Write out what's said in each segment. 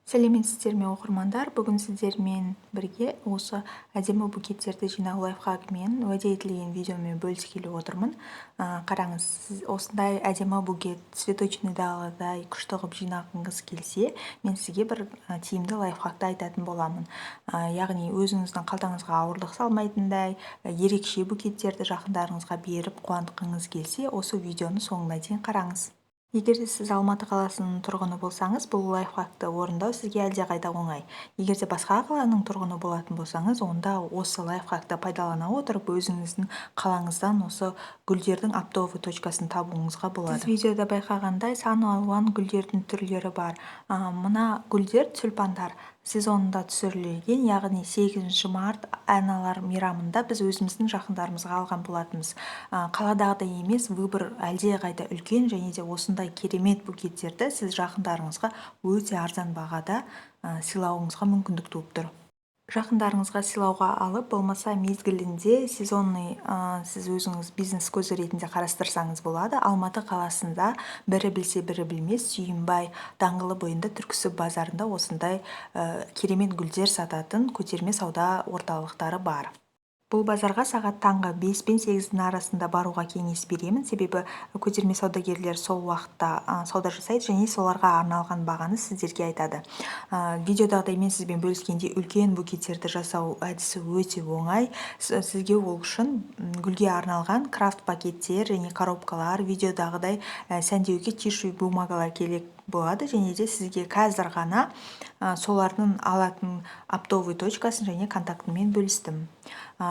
Сәлеметсіздер ме оқырмандар, бүгін сіздермен бірге осы әдемі букеттерді жинау лайфхагымен уәде етілген видеомен бөліскелі отырмын. Қараңыз, сіз осындай әдемі букет цветочный даладай күшті қылып жинағыңыз келсе, мен сізге бір тиімді лайфхагты айтатын боламын. Яғни өзіңіздің қалтаңызға ауырлық салмайтындай ерекше букеттерді жақындарыңызға беріп қуантқыңыз келсе, осы видеоны соңына дейін қараңыз. Егер де сіз Алматы қаласының тұрғыны болсаңыз, бұл лайфхакты орындау сізге әлдеқайда оңай. Егер де басқа қаланың тұрғыны болатын болсаңыз, онда осы лайфхакты пайдалана отырып өзіңіздің қалаңыздан осы гүлдердің оптовый точкасын табуыңызға болады. Сіз видеода байқағандай сан алуан гүлдердің түрлері бар. Мына гүлдер тюльпандар сезонында түсірілген, яғни 8 март аналар мейрамында біз өзіміздің жақындарымызға алған болатынбыз. Қаладағыдай емес, выбор әлдеқайда үлкен, және де осындай керемет букеттерді сіз жақындарыңызға өте арзан бағада сыйлауыңызға мүмкіндік туып тұр. Жақындарыңызға сыйлауға алып, болмаса мезгілінде сезонный сіз өзіңіз бизнес көзі ретінде қарастырсаңыз болады. Алматы қаласында бірі білсе бірі білмес, Сүйінбай даңғылы бойында Түрксіб базарында осындай керемет гүлдер сататын көтерме сауда орталықтары бар. Бұл базарға сағат таңғы 5 пен 8-дің арасында баруға кеңес беремін, себебі көтерме саудагерлер сол уақытта сауда жасайды және соларға арналған бағаны сіздерге айтады. Видеодағыдай мен сізбен бөліскенде үлкен букеттерді жасау әдісі өте оңай. Сізге ол үшін гүлге арналған крафт пакеттер және коробкалар, видеодағыдай сәндеуге тишу бумагалар керек болады, және де сізге қазір ғана солардың алатын оптовый точкасын және контактымен бөлістім.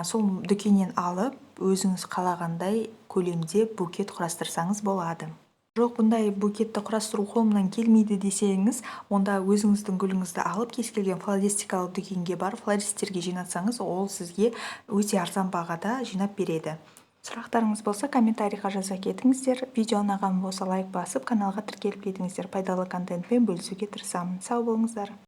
Сол дүкеннен алып, өзіңіз қалағандай көлемде букет құрастырсаңыз болады. Жоқ, бұндай букетті құрастыру қолымнан келмейді десеңіз, онда өзіңіздің гүліңізді алып, кез келген флористикалық дүкенге барып, флористтерге жинатсаңыз, ол сізге өте арзан бағада жинап береді. Сұрақтарыңыз болса, комментарийға жаза кетіңіздер. Видео ұнаған болса, лайк басып, каналға тіркеліп кетіңіздер. Пайдалы контентпен бөлісуге тырысамын. Сау болыңыздар.